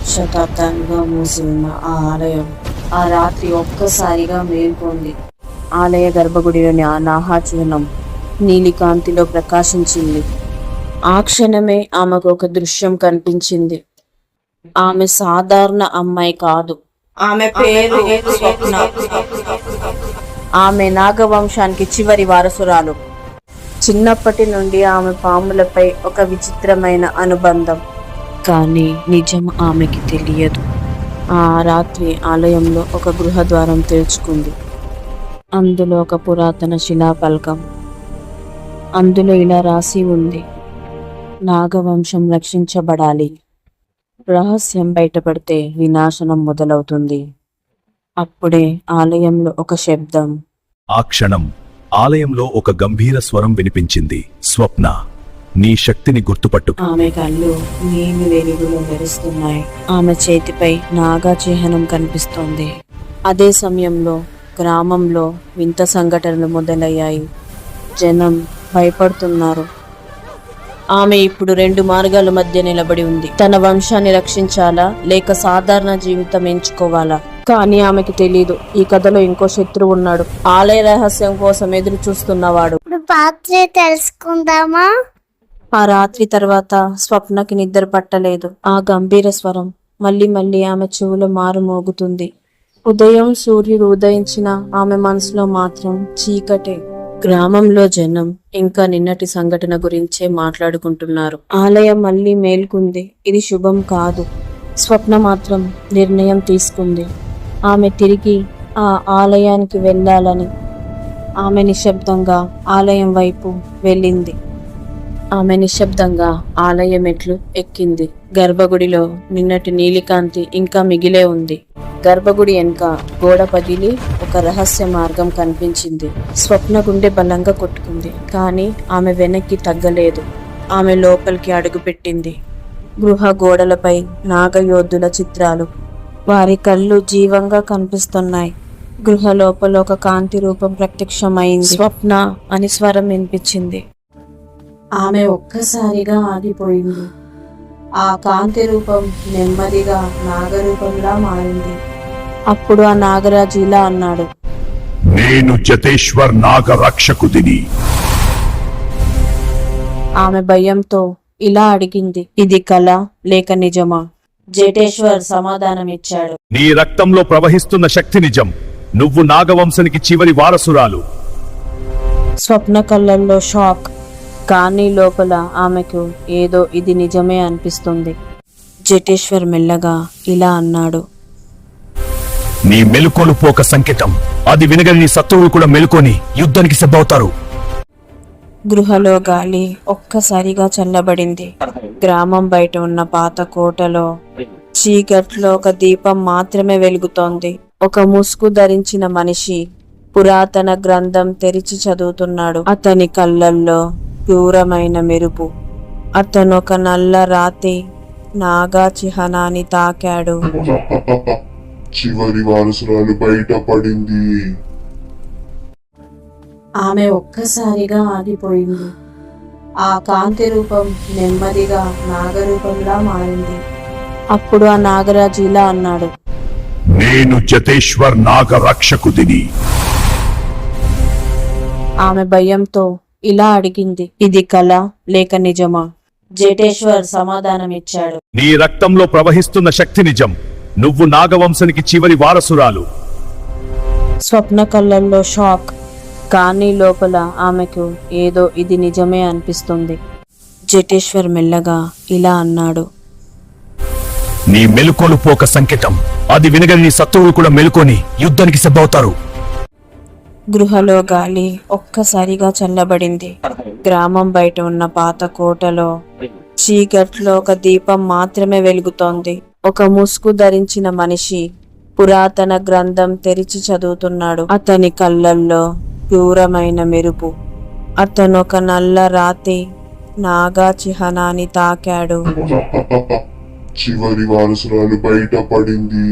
శతాబ్దాలుగా మూసి ఉన్న ఆ ఆలయం ఆ రాత్రి ఒక్కసారిగా మేల్కొంది. ఆలయ గర్భగుడిలోని ఆ నాహాచూర్ణం నీలికాంతిలో ప్రకాశించింది. ఆ క్షణమే ఆమెకు ఒక దృశ్యం కనిపించింది. ఆమె సాధారణ అమ్మాయి కాదు. ఆమె పేరు స్వప్న. ఆమె నాగవంశానికి చివరి వారసురాలు. చిన్నప్పటి నుండి ఆమె పాములపై ఒక విచిత్రమైన అనుబంధం. కానీ నిజం ఆమెకి తెలియదు. ఆ రాత్రి ఆలయంలో ఒక గృహద్వారం తెరుచుకుంది. అందులో ఒక పురాతన శిలాఫలకం. అందులో ఇలా రాసి ఉంది: నాగవంశం రక్షించబడాలి. రహస్యం బయటపడితే వినాశనం మొదలవుతుంది. అప్పుడే ఆలయంలో ఒక శబ్దం. ఆ క్షణం ఆలయంలో ఒక గంభీర స్వరం వినిపించింది. స్వప్న, నీ శక్తిని గుర్తుపట్టు. ఆమె కళ్ళు నీలి వెలుగులో మెరుస్తున్నాయి. ఆమె చేతిపై నాగా చిహ్నం కనిపిస్తోంది. అదే సమయంలో గ్రామంలో వింత సంఘటనలు మొదలయ్యాయి. జనం భయపడుతున్నారు. ఆమె ఇప్పుడు 2 మార్గాల మధ్య నిలబడి ఉంది. తన వంశాన్ని రక్షించాలా లేక సాధారణ జీవితం ఎంచుకోవాలా? కానీ ఆమెకి తెలీదు, ఈ కథలో ఇంకో శత్రువు ఉన్నాడు. ఆలయ రహస్యం కోసం ఎదురు చూస్తున్నవాడు. తెలుసుకుందామా? ఆ రాత్రి తర్వాత స్వప్నకి నిద్ర పట్టలేదు. ఆ గంభీర స్వరం మళ్ళీ మళ్ళీ ఆమె చెవులో మారుమోగుతుంది. ఉదయం సూర్యుడు ఉదయించిన ఆమె మనసులో మాత్రం చీకటే. గ్రామంలో జనం ఇంకా నిన్నటి సంఘటన గురించే మాట్లాడుకుంటున్నారు. ఆలయం మళ్ళీ మేల్కుంది. ఇది శుభం కాదు. స్వప్న మాత్రం నిర్ణయం తీసుకుంది. ఆమె తిరిగి ఆ ఆలయానికి వెళ్ళాలని. ఆమె నిశ్శబ్దంగా ఆలయం వైపు వెళ్ళింది. ఆమె నిశ్శబ్దంగా ఆలయ మెట్లు ఎక్కింది. గర్భగుడిలో నిన్నటి నీలికాంతి ఇంకా మిగిలే ఉంది. గర్భగుడి వెనుక గోడ పగిలి ఒక రహస్య మార్గం కనిపించింది. స్వప్న గుండె బలంగా కొట్టుకుంది. కానీ ఆమె వెనక్కి తగ్గలేదు. ఆమె లోపలికి అడుగుపెట్టింది. గృహ గోడలపై నాగయోధుల చిత్రాలు. వారి కళ్ళు జీవంగా కనిపిస్తున్నాయి. గృహ లోపల ఒక కాంతి రూపం ప్రత్యక్షమైంది. స్వప్న అని స్వరం వినిపించింది. ఆమె ఒక్కసారిగా ఆగిపోయింది. ఆ కాంతి రూపం నెమ్మదిగా నాగరూపంలా మారింది. అప్పుడు ఆ నాగరాజు ఇలా అన్నాడు: నేను జతేశ్వర్ నాగరక్షకుడిని. ఆమె భయంతో ఇలా అడిగింది: ఇది కళ లేక నిజమా? జటేశ్వర్ సమాధానం ఇచ్చాడు: నీ రక్తంలో ప్రవహిస్తున్న శక్తి నిజం. నువ్వు నాగవంశానికి చివరి వారసురాలు. స్వప్న కళ్ళల్లో షాక్. కానీ లోపల ఆమెకు ఏదో ఇది నిజమే అనిపిస్తుంది. జటేశ్వర్ మెల్లగా ఇలా అన్నాడు: నీ మెలుకోలుపు ఒక సంకేతం. అది వినగలి నీ శత్రువులు కూడా మెలుకొని యుద్ధానికి సిద్ధవుతారు. గృహలో గాలి ఒక్కసారిగా చల్లబడింది. గ్రామం బయట ఉన్న పాత కోటలో చీకట్లో ఒక దీపం మాత్రమే వెలుగుతోంది. ఒక ముసుగు ధరించిన మనిషి పురాతన గ్రంథం తెరిచి చదువుతున్నాడు. అతని కళ్ళల్లో క్రూరమైన మెరుపు. అతను ఒక నల్ల రాతి నాగా చిహ్నాన్ని తాకాడు. చివరి వారసురాలు బయటపడింది. ఆమె ఒక్కసారిగా ఆగిపోయింది. ఆ కాంతి రూపం నెమ్మదిగా నాగరూపంలా మారింది. అప్పుడు ఆ నాగరాజు ఇలా అన్నాడు: నేను జతేశ్వర్ నాగరక్షకుడిని. ఆమె భయంతో ఇలా అడిగింది: ఇది కళ లేక నిజమా? జటేశ్వర్ సమాధానం ఇచ్చాడు: నీ రక్తంలో ప్రవహిస్తున్న శక్తి నిజం. నువ్వు నాగవంశానికి చివరి వారసురాలు. స్వప్న కళ్ళల్లో షాక్. కానీ లోపల ఆమెకు ఏదో ఇది నిజమే అనిపిస్తుంది. జటేశ్వర్ మెల్లగా ఇలా అన్నాడు: నీ మెలుకోలుపు ఒక సంకేతం. అది వినగలి నీ శత్రువులు కూడా మెలుకొని యుద్ధానికి సిద్ధవుతారు. గృహలో గాలి ఒక్కసారిగా చల్లబడింది. గ్రామం బయట ఉన్న పాత కోటలో చీకట్లో ఒక దీపం మాత్రమే వెలుగుతోంది. ఒక ముసుగు ధరించిన మనిషి పురాతన గ్రంథం తెరిచి చదువుతున్నాడు. అతని కళ్ళల్లో క్రూరమైన మెరుపు. అతను ఒక నల్ల రాతి నాగా చిహ్నాన్ని తాకాడు. చివరి వారసురాలు బయటపడింది.